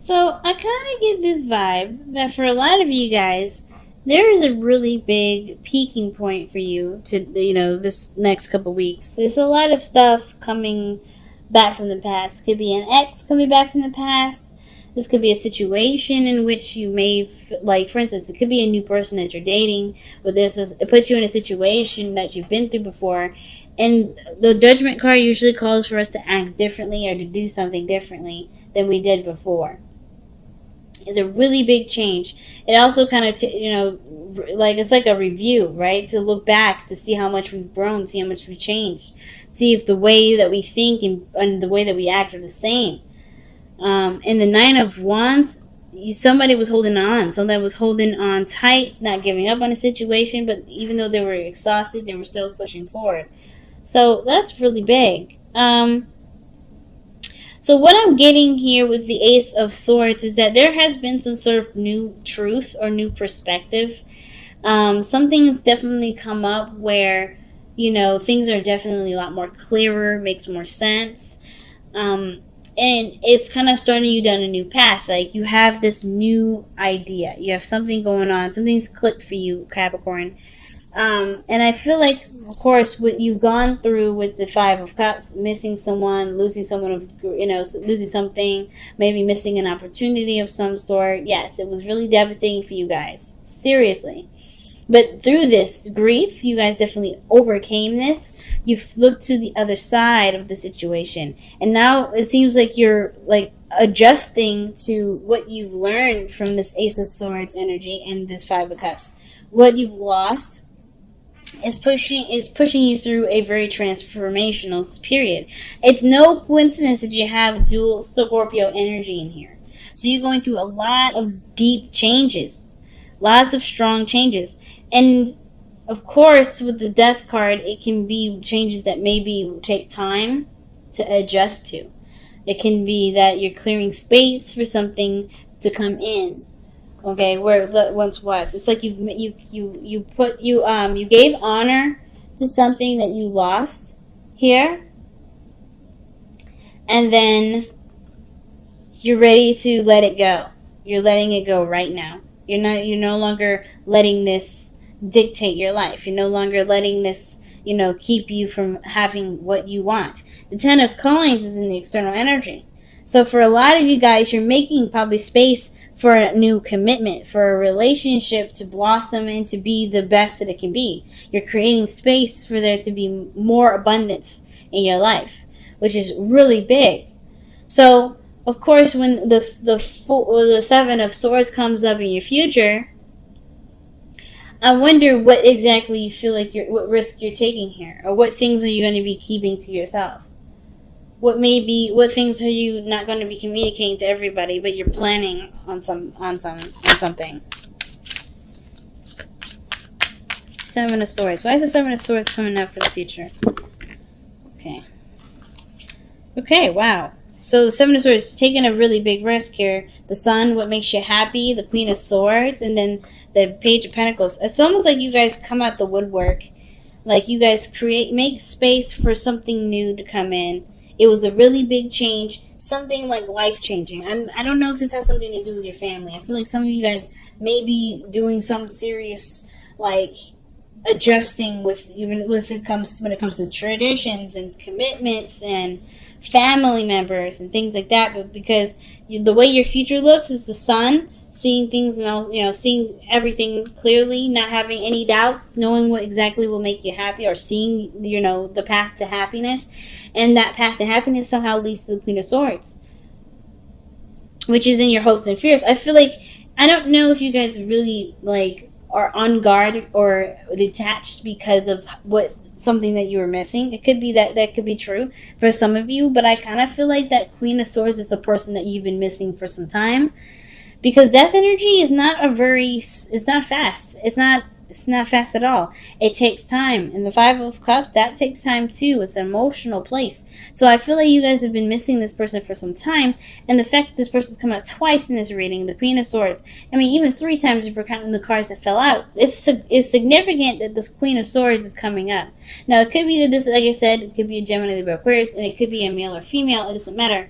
So I kind of get this vibe that for a lot of you guys, there is a really big peaking point for you to, this next couple weeks. There's a lot of stuff coming back from the past. Could be an ex coming back from the past. This could be a situation in which you may, like, for instance, it could be a new person that you're dating, but it puts you in a situation that you've been through before. And the judgment card usually calls for us to act differently or to do something differently than we did before. It's a really big change. It also kind of, like it's like a review, right? To look back to see how much we've grown, see how much we've changed, see if the way that we think and the way that we act are the same. In the Nine of Wands, somebody was holding on. Somebody was holding on tight, not giving up on a situation, but even though they were exhausted, they were still pushing forward. So that's really big. So what I'm getting here with the Ace of Swords is that there has been some sort of new truth or new perspective. Something has definitely come up where, things are definitely a lot more clearer, makes more sense. And it's kind of starting you down a new path. Like, you have this new idea. You have something going on. Something's clicked for you, Capricorn. And I feel like, of course, what you've gone through with the Five of Cups, missing someone, losing someone, losing something, maybe missing an opportunity of some sort. Yes, it was really devastating for you guys. Seriously. But through this grief, you guys definitely overcame this. You've looked to the other side of the situation. And now it seems like you're, like, adjusting to what you've learned from this Ace of Swords energy and this Five of Cups. What you've lost is pushing you through a very transformational period. It's no coincidence that you have dual Scorpio energy in here. So you're going through a lot of deep changes, lots of strong changes. And of course, with the Death card, it can be changes that maybe take time to adjust to. It can be that you're clearing space for something to come in. Okay, where it once was. It's like you gave honor to something that you lost here, and then you're ready to let it go. You're letting it go right now. You're no longer letting this dictate your life. You're no longer letting this, keep you from having what you want. The Ten of Coins is in the external energy. So for a lot of you guys, you're making probably space for a new commitment, for a relationship to blossom and to be the best that it can be. You're creating space for there to be more abundance in your life, which is really big. So, of course, when the Seven of Swords comes up in your future, I wonder what exactly you feel like what risk you're taking here, or what things are you going to be keeping to yourself. What things are you not going to be communicating to everybody, but you're planning on something. Seven of Swords. Why is the Seven of Swords coming up for the future? Okay, wow. So the Seven of Swords is taking a really big risk here. The Sun, what makes you happy, the Queen of Swords, and then the Page of Pentacles. It's almost like you guys come out the woodwork. Like you guys make space for something new to come in. It was a really big change, something like life-changing. I don't know if this has something to do with your family. I feel like some of you guys may be doing some serious, like, adjusting when it comes to traditions and commitments and family members and things like that. But because the way your future looks is the Sun, seeing things and seeing everything clearly, not having any doubts, knowing what exactly will make you happy, or seeing the path to happiness, and that path to happiness somehow leads to the Queen of Swords, which is in your hopes and fears. I feel like, I don't know if you guys really are on guard or detached because of something that you were missing. It could be that could be true for some of you, but I kind of feel like that Queen of Swords is the person that you've been missing for some time. Because death energy is it's not fast. It's not fast at all. It takes time. And the Five of Cups, that takes time too. It's an emotional place. So I feel like you guys have been missing this person for some time. And the fact that this person's come out twice in this reading, the Queen of Swords, I mean, even 3 times if we're counting the cards that fell out, it's significant that this Queen of Swords is coming up. Now, it could be that this, like I said, it could be a Gemini, Libra, Aquarius, and it could be a male or female. It doesn't matter.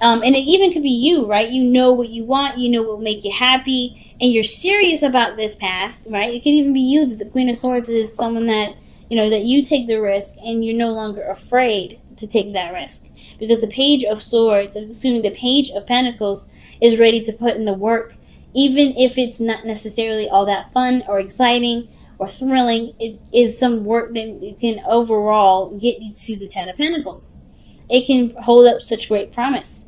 And it even could be you, right? You know what you want, you know what will make you happy, and you're serious about this path, right? It can even be you, that the Queen of Swords is someone that, that you take the risk and you're no longer afraid to take that risk. Because the Page of Swords, I'm assuming the Page of Pentacles, is ready to put in the work, even if it's not necessarily all that fun or exciting or thrilling. It is some work that it can overall get you to the Ten of Pentacles. It can hold up such great promise.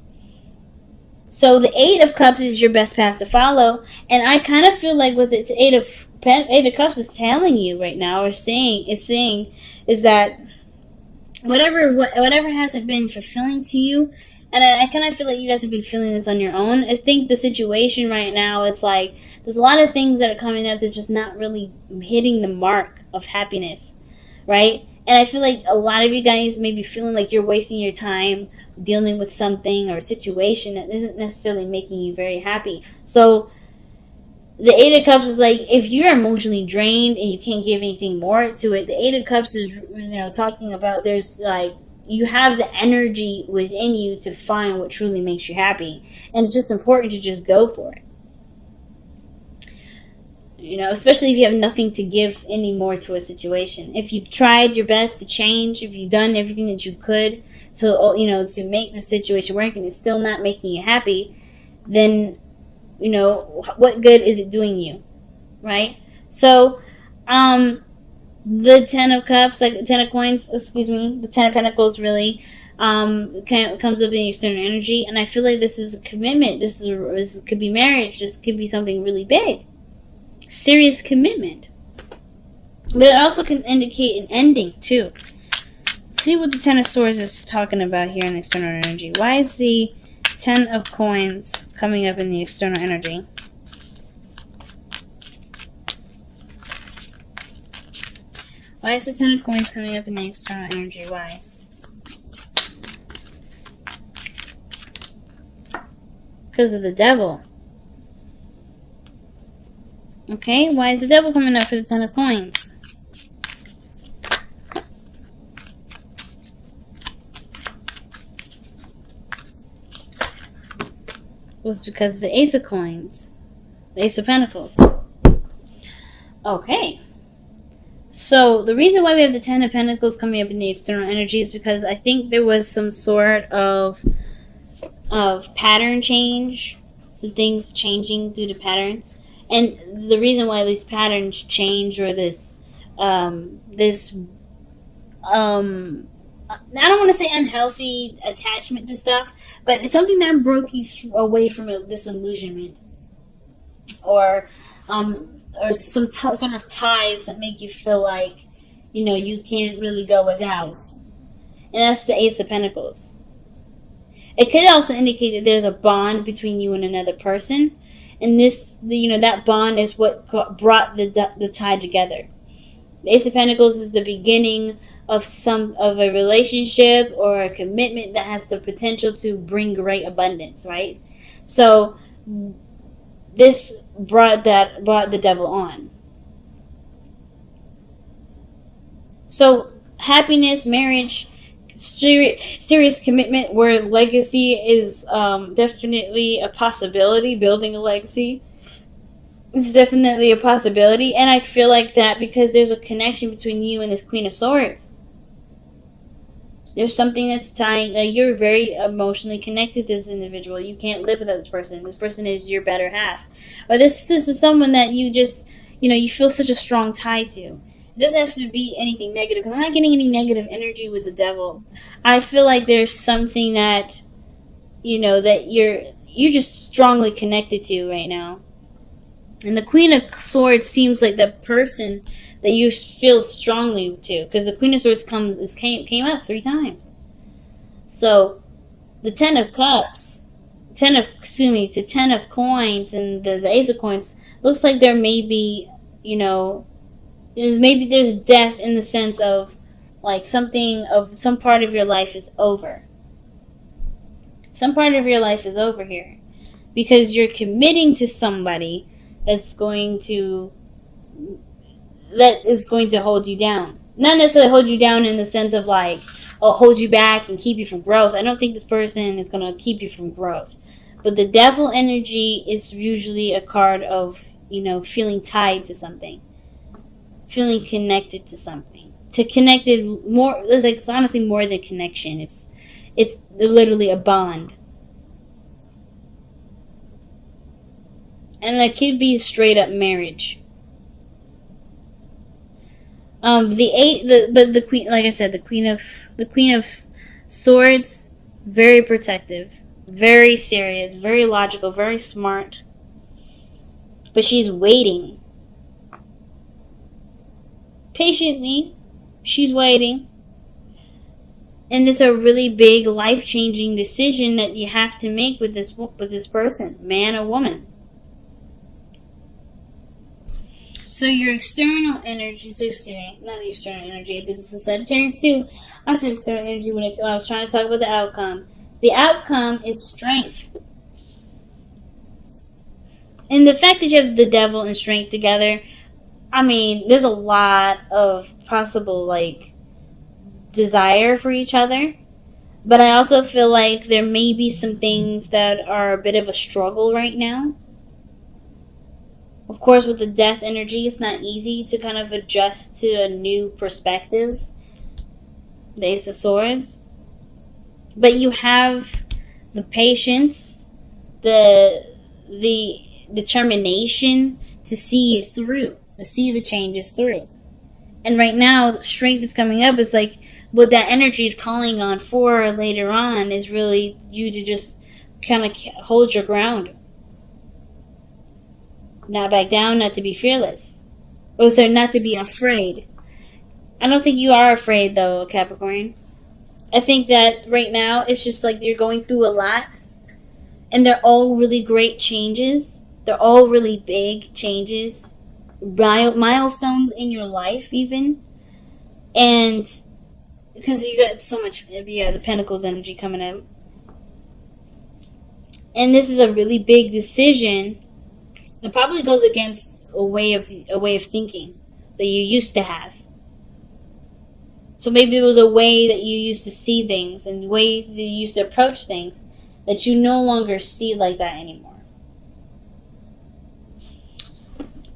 So the Eight of Cups is your best path to follow, and I kind of feel like what the Eight of Cups is telling you right now, or saying, is that whatever hasn't been fulfilling to you, and I kind of feel like you guys have been feeling this on your own. I think the situation right now is like there's a lot of things that are coming up that's just not really hitting the mark of happiness, right? And I feel like a lot of you guys may be feeling like you're wasting your time dealing with something or a situation that isn't necessarily making you very happy. So the Eight of Cups is like, if you're emotionally drained and you can't give anything more to it, the Eight of Cups is, talking about there's like, you have the energy within you to find what truly makes you happy. And it's just important to just go for it. Especially if you have nothing to give anymore to a situation. If you've tried your best to change, if you've done everything that you could to make the situation work and it's still not making you happy, then, what good is it doing you, right? So, the Ten of Cups, like the Ten of Coins, the Ten of Pentacles really comes up in the external energy, and I feel like this is a commitment. This could be marriage. This could be something really big. Serious commitment. But it also can indicate an ending too. Let's see what the Ten of Swords is talking about here in the external energy. Why is the Ten of Coins coming up in the external energy? Why is the Ten of Coins coming up in the external energy? Why? Because of the Devil. Okay, why is the Devil coming up for the Ten of Coins? It was because of the Ace of Coins. The Ace of Pentacles. Okay. So, the reason why we have the Ten of Pentacles coming up in the external energy is because I think there was some sort of pattern change. Some things changing due to patterns. And the reason why these patterns change, or I don't want to say unhealthy attachment to stuff, but it's something that broke you away from a disillusionment, or some sort of ties that make you feel like, you can't really go without. And that's the Ace of Pentacles. It could also indicate that there's a bond between you and another person. And this, that bond is what brought the tie together. The Ace of Pentacles is the beginning of a relationship or a commitment that has the potential to bring great abundance, right? So this brought the Devil on. So happiness, marriage, serious commitment where legacy is definitely a possibility. Building a legacy is definitely a possibility, and I feel like that because there's a connection between you and this Queen of Swords. There's something that's tying. You're very emotionally connected to this individual. You can't live without this person. This person is your better half, or this is someone that you just you feel such a strong tie to. It doesn't have to be anything negative, because I'm not getting any negative energy with the Devil. I feel like there's something that, that you're just strongly connected to right now. And the Queen of Swords seems like the person that you feel strongly to, because the Queen of Swords came up 3 times. So, the Ten of Cups, the Ten of Coins, and the Ace of Coins, looks like there may be, maybe there's death in the sense of like some part of your life is over. Some part of your life is over here because you're committing to somebody that is going to hold you down. Not necessarily hold you down in the sense of like, hold you back and keep you from growth. I don't think this person is going to keep you from growth. But the devil energy is usually a card of, feeling tied to something, feeling connected to something. To connected more, it's honestly more than connection. It's literally a bond. And that could be straight up marriage. The queen, like I said, the queen of swords, very protective, very serious, very logical, very smart. But she's waiting. Patiently, she's waiting. And it's a really big, life-changing decision that you have to make with this person, man or woman. So your external energy, not the external energy, I did this in Sagittarius too. I said external energy when I was trying to talk about the outcome. The outcome is strength. And the fact that you have the devil and strength together, there's a lot of possible, desire for each other. But I also feel like there may be some things that are a bit of a struggle right now. Of course, with the death energy, it's not easy to kind of adjust to a new perspective. The Ace of Swords. But you have the patience, the determination to see it through, to see the changes through. And right now, the strength is coming up. It's like what that energy is calling on for later on is really you to just kind of hold your ground. Not back down, not to be fearless. Or sorry, not to be afraid. I don't think you are afraid, though, Capricorn. I think that right now, it's just like you're going through a lot. And they're all really great changes. They're all really big changes. Milestones in your life, even. And because you got so much, the Pentacles energy coming out. And this is a really big decision. It probably goes against a way of thinking that you used to have. So maybe there was a way that you used to see things and ways that you used to approach things that you no longer see like that anymore.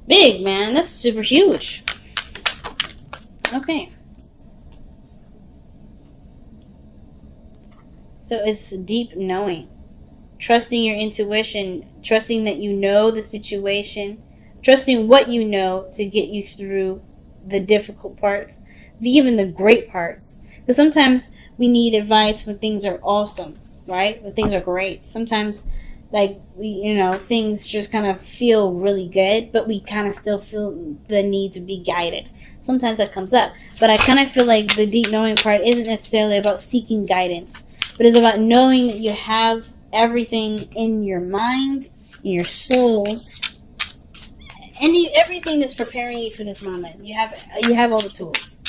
Big, man. That's super huge. Okay. So it's deep knowing. Trusting your intuition, trusting that you know the situation, trusting what you know to get you through the difficult parts, even the great parts. Because sometimes we need advice when things are awesome, right? When things are great. Sometimes, things just kind of feel really good, but we kind of still feel the need to be guided. Sometimes that comes up. But I kind of feel like the deep knowing part isn't necessarily about seeking guidance, but it's about knowing that you have everything in your mind, in your soul, everything that's preparing you for this moment. You have all the tools.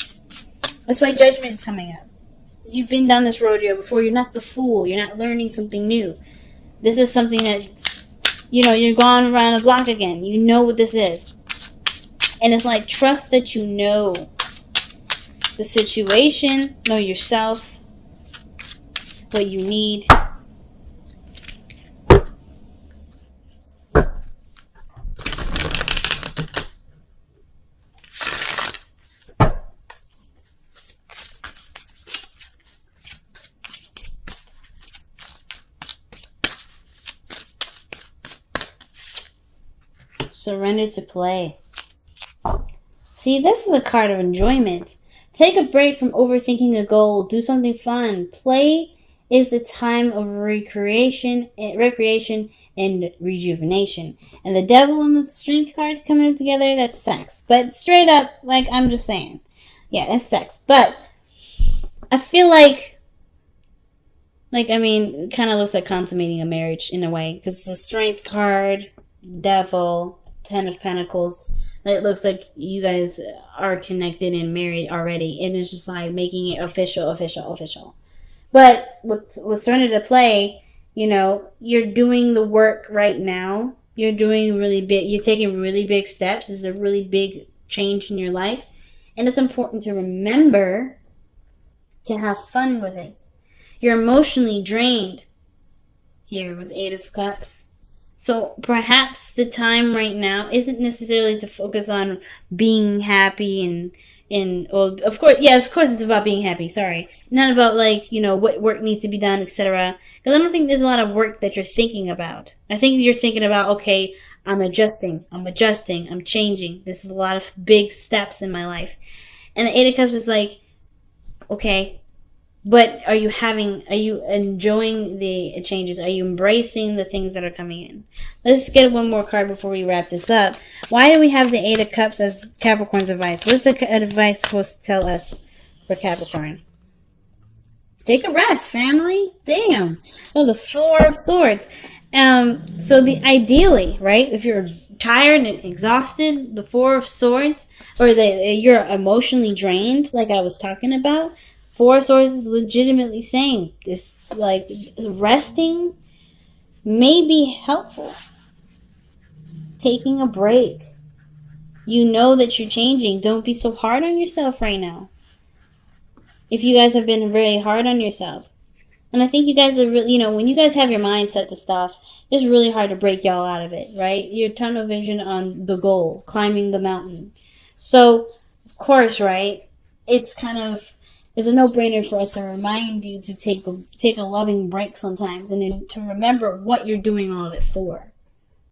That's why judgment is coming up. You've been down this rodeo before. You're not the fool. You're not learning something new. This is something that's, you're going around the block again. You know what this is. And it's like, trust that you know the situation, know yourself, what you need. Surrender to play. See, this is a card of enjoyment. Take a break from overthinking a goal. Do something fun. Play is a time of recreation and rejuvenation. And the devil and the strength cards coming up together, that's sex. But straight up, I'm just saying. Yeah, that's sex. But I feel it kind of looks like consummating a marriage in a way. Because the strength card, devil, Ten of Pentacles, it looks like you guys are connected and married already. And it's just like making it official. But with Surrender to Play, you're doing the work right now. You're doing really big, you're taking really big steps. This is a really big change in your life. And it's important to remember to have fun with it. You're emotionally drained here with Eight of Cups. So perhaps the time right now isn't necessarily to focus on being happy and well, of course it's about being happy. Sorry, not about like what work needs to be done, etc. Because I don't think there's a lot of work that you're thinking about. I think you're thinking about, okay, I'm adjusting, I'm changing. This is a lot of big steps in my life, and the Eight of Cups is like, okay, but are you enjoying the changes? Are you embracing the things that are coming in? Let's get one more card before we wrap this up. Why do we have the Eight of Cups as Capricorn's advice? What's the advice supposed to tell us for Capricorn? Take a rest, family. Damn. Oh, the Four of Swords. So ideally, right, if you're tired and exhausted, the Four of Swords, or you're emotionally drained, like I was talking about, Four of Swords is legitimately saying this, like, resting may be helpful. Taking a break. You know that you're changing. Don't be so hard on yourself right now. If you guys have been very hard on yourself. And I think you guys are really, when you guys have your mind set to stuff, it's really hard to break y'all out of it, right? Your tunnel vision on the goal, climbing the mountain. So, of course, right, it's a no-brainer for us to remind you to take a loving break sometimes, and then to remember what you're doing all of it for.